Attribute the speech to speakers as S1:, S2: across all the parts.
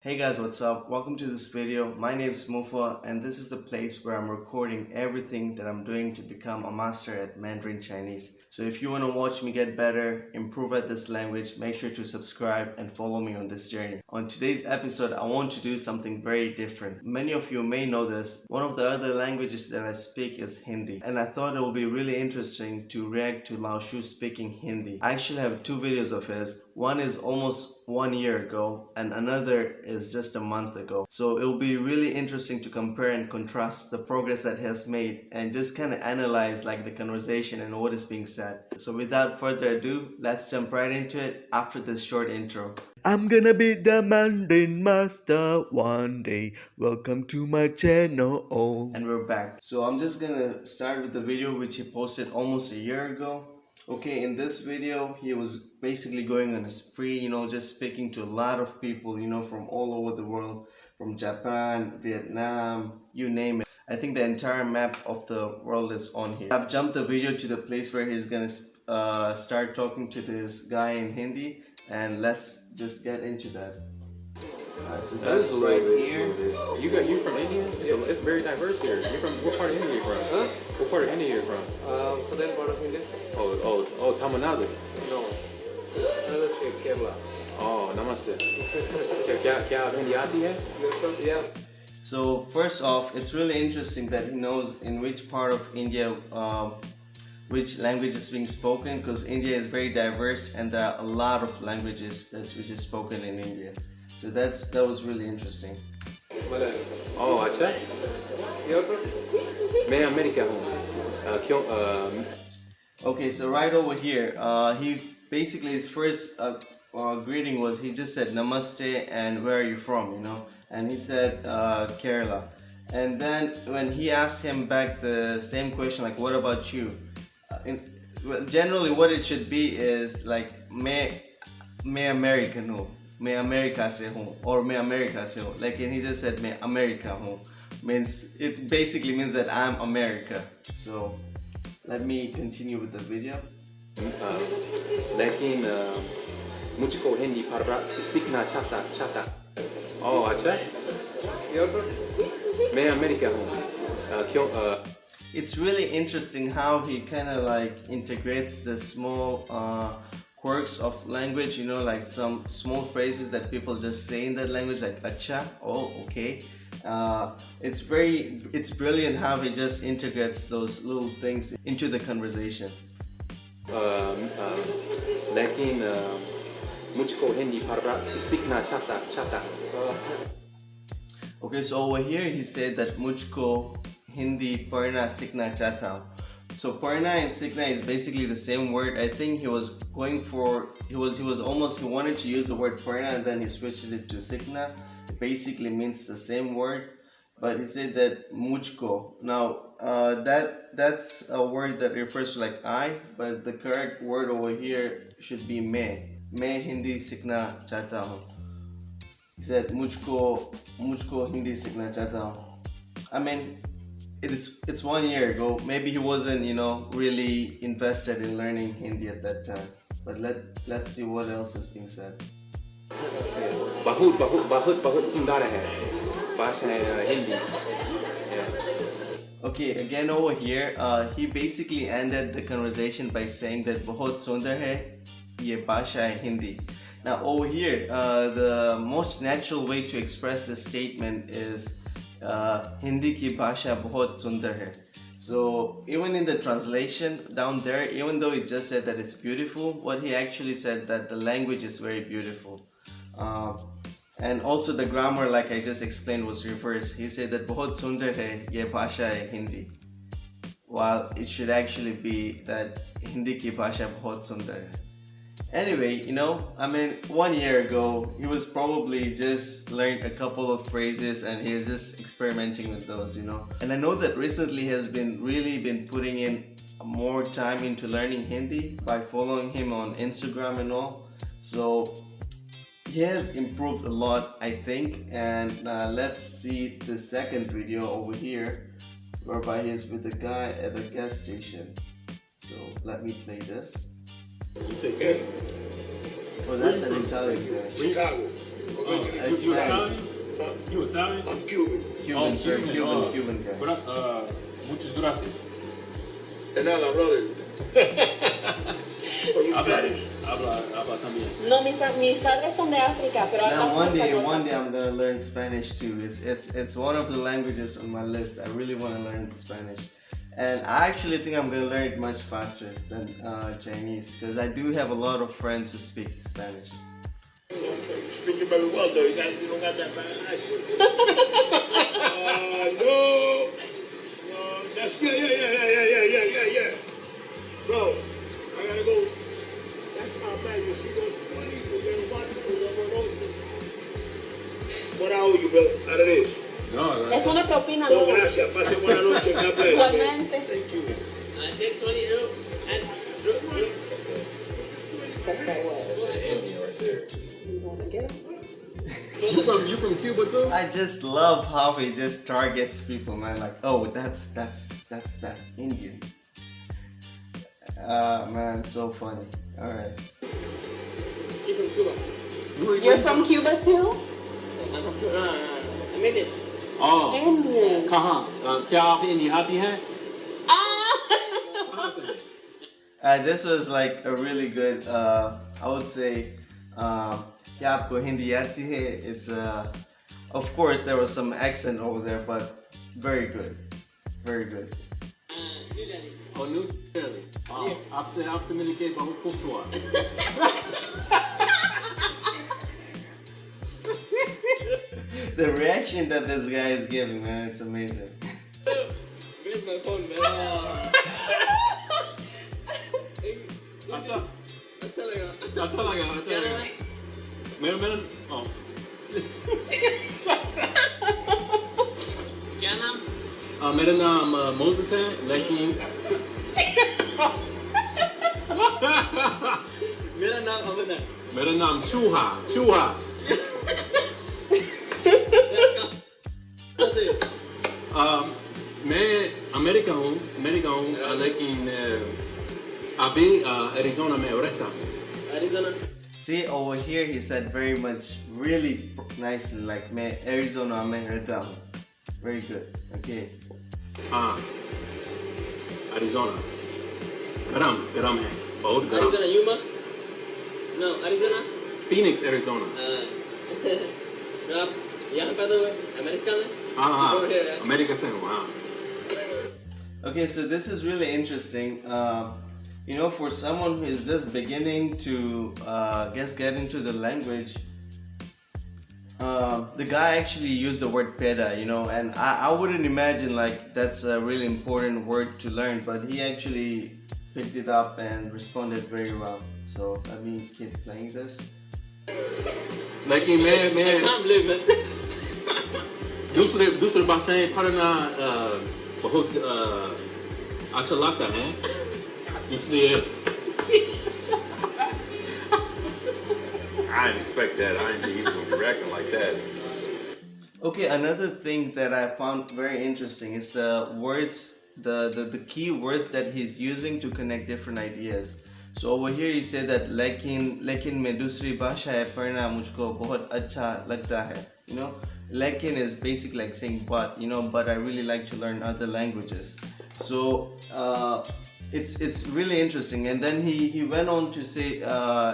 S1: Hey guys, what's up? Welcome to this video. My name is Mufa and this is the place where I'm recording everything that I'm doing to become a master at Mandarin Chinese. So if you want to watch me get better, improve at this language, make sure to subscribe and follow me on this journey. On today's episode, I want to do something very different. Many of you may know this. One of the other languages that I speak is Hindi, and I thought it would be really interesting to react to Laoshu speaking Hindi. I actually have two videos of his. One is almost 1 year ago and another is just a month ago. So it will be really interesting to compare and contrast the progress that he has made and just kind of analyze like the conversation and what is being said. So without further ado, let's jump right into it after this short intro. I'm gonna be the Mandarin master one day. Welcome to my channel. And we're back. So I'm just gonna start with the video which he posted almost a year ago. Okay, in this video, he was basically going on a spree, just speaking to a lot of people, from all over the world, from Japan, Vietnam, you name it. I think the entire map of the world is on here. I've jumped the video to the place where he's gonna start talking to this guy in Hindi, and let's just get into that. So that's right here.
S2: You from India? It's very diverse here. You're from what part of India you from? Huh? What part of India you from?
S3: Southern part of India?
S2: Oh, Tamil Nadu.
S3: No. Another state, Kerala.
S2: Oh, namaste. क्या आप हिंदी आती है?
S3: Yeah.
S1: So first off, it's really interesting that he knows in which part of India which language is being spoken, because India is very diverse and there are a lot of languages which is spoken in India. So that was really interesting.
S2: Oh, अच्छा? मैं America हूँ. क्यों?
S1: Okay, so right over here, he basically his first greeting was he just said namaste and where are you from, and he said Kerala. And then when he asked him back the same question, like what about you? Well, generally what it should be is like मैं American हूँ, मैं America से हूँ, or मैं America से हूँ. Like, and he just said मैं America हूँ. It basically means that I'm America. So let me continue with the video.
S2: लेकिन मुझको हिंदी पढ़ना सीखना चाहता. Oh, अच्छा? मैं अमेरिका हूँ. क्यों?
S1: It's really interesting how he kind of like integrates the small quirks of language, like some small phrases that people just say in that language, like acha, oh, okay. It's brilliant how he just integrates those little things into the conversation.
S2: लेकिन मुझको हिंदी पढ़ना सीखना चाहता.
S1: Okay, so over here he said that mujhko Hindi parna sikna chahta hu. So parna and sikna is basically the same word. I think he was going for he wanted to use the word parna and then he switched it to sikna. It basically means the same word, but he said that mujhko. Now that's a word that refers to like I, but the correct word over here should be me. Me Hindi sikna chahta hu. He said mujhko Hindi sikna chahta hu. I mean, it's 1 year ago. Maybe he wasn't, really invested in learning Hindi at that time. But let's see what else is being said.
S2: बहुत सुंदर है भाषा Hindi.
S1: Okay, again over here, he basically ended the conversation by saying that बहुत सुंदर है ये भाषा है Hindi. Now over here, the most natural way to express this statement is Hindi ki bhasha bahut sundar hai. So even in the translation down there, even though it just said that it's beautiful, what he actually said that the language is very beautiful. And also the grammar, like I just explained, was reversed. He said that bahut sundar hai ye bhasha hai Hindi, while it should actually be that Hindi ki bhasha bahut sundar hai. Anyway, 1 year ago, he was probably just learned a couple of phrases and he was just experimenting with those, And I know that recently he has really been putting in more time into learning Hindi by following him on Instagram and all. So he has improved a lot, I think. And let's see the second video over here, whereby he's with a guy at a gas station. So let me play this.
S3: You take that.
S1: Oh, that's an Italian guy.
S3: Chicago.
S1: It's
S4: You
S1: Spanish.
S4: Italian? You Italian?
S3: I'm Cuban.
S1: Cuban, sir.
S4: Cuban,
S1: Cuban, Cuban guy.
S4: Muchas gracias.
S3: De nada, brother. Are you Spanish?
S4: Habla también.
S5: No, mis padres son de África, pero
S1: Now
S5: hablamos
S1: one day
S5: español.
S1: I'm gonna learn Spanish too. It's one of the languages on my list. I really want to learn Spanish, and I actually think I'm gonna learn it much faster than Chinese because I do have a lot of friends who speak Spanish.
S6: Okay, you speak it very well though. You don't got that bad accent. No. That's yeah. Bro, I gotta go. That's my man. You see those money? We're gonna watch it. We're gonna run over. What I owe you, bro, out of this?
S4: No,
S5: Es una propina,
S6: Oh,
S5: no.
S6: gracias. Pase buena noche. God bless.
S5: Igualmente.
S6: Thank you.
S3: Take 20 euros. And
S5: That's that way.
S2: Indian right there.
S5: You wanna get it?
S4: You from Cuba too?
S1: I just love how he just targets people, man. Like, oh, that's that Indian. Man, so funny. All right.
S3: you from Cuba?
S5: You're from Cuba too?
S3: I'm from Cuba. No. I made it.
S4: Oh,
S5: Indian.
S4: कहाँ? क्या आप India आती हैं?
S1: This was like a really good, I would say, क्या आपको हिंदी आती है? It's of course there was some accent over there, but very good, very good.
S4: Oh, New Delhi. आपसे मिलके बहुत खुश हुआ.
S1: The reaction that this guy is giving, man, it's amazing.
S3: Where's my phone, man?
S4: अच्छा
S3: अच्छा लगा.
S4: अच्छा लगा. मेरा oh.
S3: क्या नाम?
S4: मेरा नाम मोसेस है, लेकिन
S3: मेरा नाम अमन है.
S4: मेरा नाम चूहा. मैं अमेरिका हूँ, लेकिन अभी एरिज़ोना में रहता हूँ.
S3: Arizona.
S1: See, over here he said very much, really nicely, like, मैं Arizona में रहता हूँ. Very good. Okay.
S4: एरिज़ोना गरम है, बहुत गरम.
S3: Arizona, Yuma? No, Arizona?
S4: Phoenix, Arizona.
S3: तो आप यहाँ पैदा हुए? अमेरिका में?
S4: हाँ,
S3: Over here, yeah.
S4: अमेरिका से हूँ, हाँ.
S1: Okay, so this is really interesting. You know, for someone who is just beginning to, get into the language, the guy actually used the word peda, you know, and I wouldn't imagine like that's a really important word to learn, but he actually picked it up and responded very well. So let me keep playing this.
S4: लेकिन मैं
S3: I can't believe it.
S4: दूसरे भाषाएं पढ़ना बहुत अच्छा लगता है, इसलिए I didn't expect that. I didn't think he was gonna be reacting like that.
S1: Okay, another thing that I found very interesting is the words, the key words that he's using to connect different ideas. So over here he said that लेकिन मैं दूसरी भाषाएं पढ़ना मुझको बहुत अच्छा लगता है. You know, लेकिन is basically like saying but, you know, but I really like to learn other languages. So it's really interesting. And then he went on to say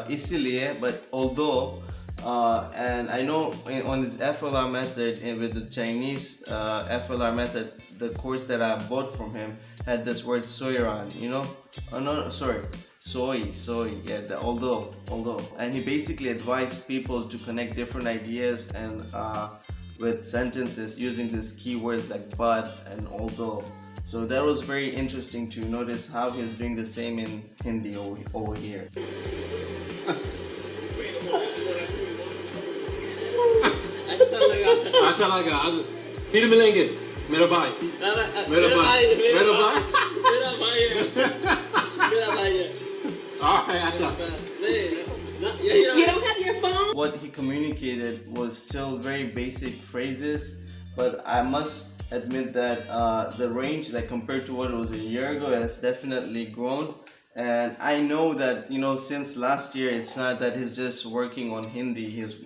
S1: इसीलिए, but although, and I know on his FLR method and with the Chinese FLR method, the course that I bought from him had this word soiran, you know? Oh no, sorry, soy, yeah, the although, and he basically advised people to connect different ideas and with sentences using these keywords like but and although. So that was very interesting to notice how he's doing the same in Hindi over here.
S3: अच्छा लगा.
S4: अच्छा लगा. फिर मिलेंगे, मेरा भाई. मेरा भाई है.
S3: मेरा भाई है.
S4: अच्छा.
S5: You don't have your phone?
S1: What he communicated was still very basic phrases, but I must admit that the range, like compared to what it was a year ago, it has definitely grown. And I know that, you know, since last year, it's not that he's just working on Hindi, he's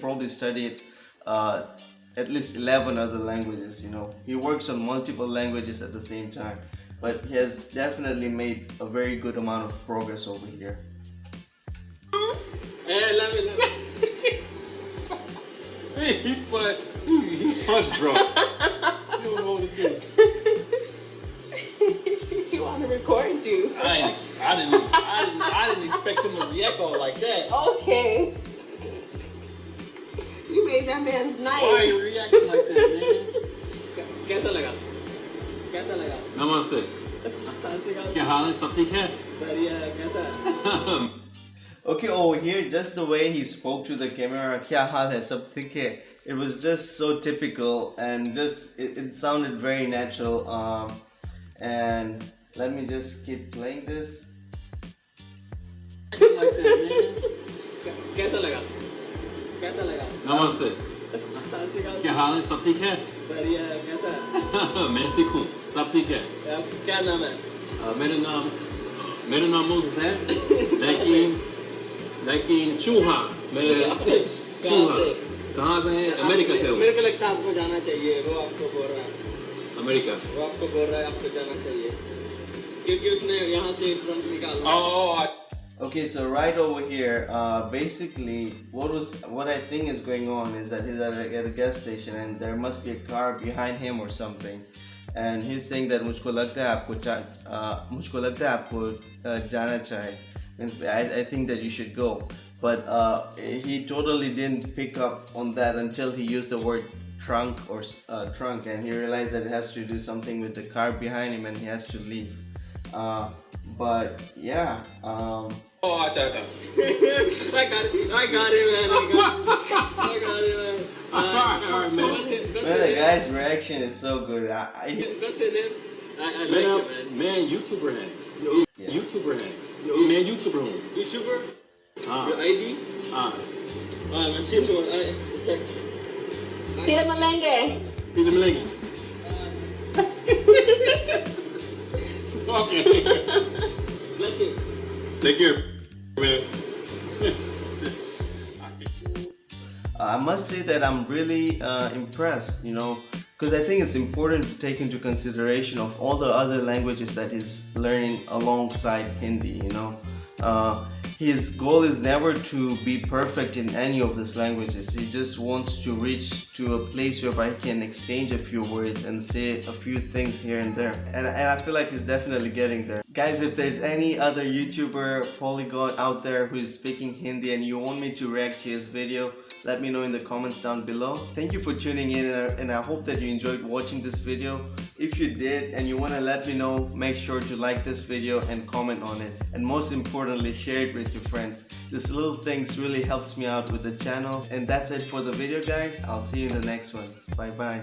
S1: probably studied at least 11 other languages, you know. He works on multiple languages at the same time, but he has definitely made a very good amount of progress over here.
S3: Hey, let me.
S4: He punch drunk. You don't know what to do.
S5: He want to record you.
S4: I didn't expect him to react all like that.
S5: Okay. You made that man's night.
S4: Why are you reacting like that, man?
S3: कैसा लगा? कैसा लगा?
S4: Namaste.
S3: सांस निकाल.
S4: क्या हाल है? सब ठीक है?
S3: बढ़िया है, कैसा?
S1: Okay, over here, just the way he spoke to the camera, kya haal hai, sab theek hai, it was just so typical and just it sounded very natural. And let me just keep playing this.
S4: Like that, man.
S3: कैसा लगा? कैसा लगा?
S4: Namaste.
S3: सांस निकाल.
S4: क्या हाल है? सब ठीक है?
S3: बढ़िया है, कैसा?
S4: मैं ठीक हूँ. सब ठीक है.
S3: क्या नाम है?
S4: मेरा नाम मोसेस है. लेकिन चूहा. कहाँ से है? अमेरिका से हूँ.
S3: मेरे को लगता है आपको जाना चाहिए. वो आपको बोल रहा है.
S4: अमेरिका.
S3: वो आपको बोल रहा है आपको जाना चाहिए. क्योंकि उसने यहाँ से ट्रंक निकाला.
S4: Oh.
S1: Okay, so right over here, basically, what I think is going on is that he's at a gas station and there must be a car behind him or something, and he's saying that मुझको लगता है आपको जाना चाहिए. Means I think that you should go, but he totally didn't pick up on that until he used the word trunk or trunk, and he realized that it has to do something with the car behind him and he has to leave. But yeah.
S4: Oh, acha.
S3: I got it, man. I got it, man.
S4: Alright, man.
S1: Man, the guy's reaction is so good.
S3: What's his name? I like it, man.
S4: Man, YouTuber है.
S1: Yeah.
S4: YouTuber है. मैं YouTuber हूँ.
S3: YouTuber?
S4: हाँ.
S3: Your ID?
S4: हाँ.
S3: मैं सिर्फ check.
S5: Tira malenge.
S4: Pili milengi. Okay.
S3: Bless you.
S4: Take care, man.
S1: I must say that I'm really impressed, you know, because I think it's important to take into consideration of all the other languages that he's learning alongside Hindi, you know. His goal is never to be perfect in any of these languages. He just wants to reach to a place whereby he can exchange a few words and say a few things here and there. And I feel like he's definitely getting there. Guys, if there's any other YouTuber, polyglot out there who is speaking Hindi and you want me to react to his video, let me know in the comments down below. Thank you for tuning in, and I hope that you enjoyed watching this video. If you did and you want to let me know, make sure to like this video and comment on it. And most importantly, share it with your friends. This little things really helps me out with the channel. And that's it for the video, guys. I'll see you in the next one. Bye bye.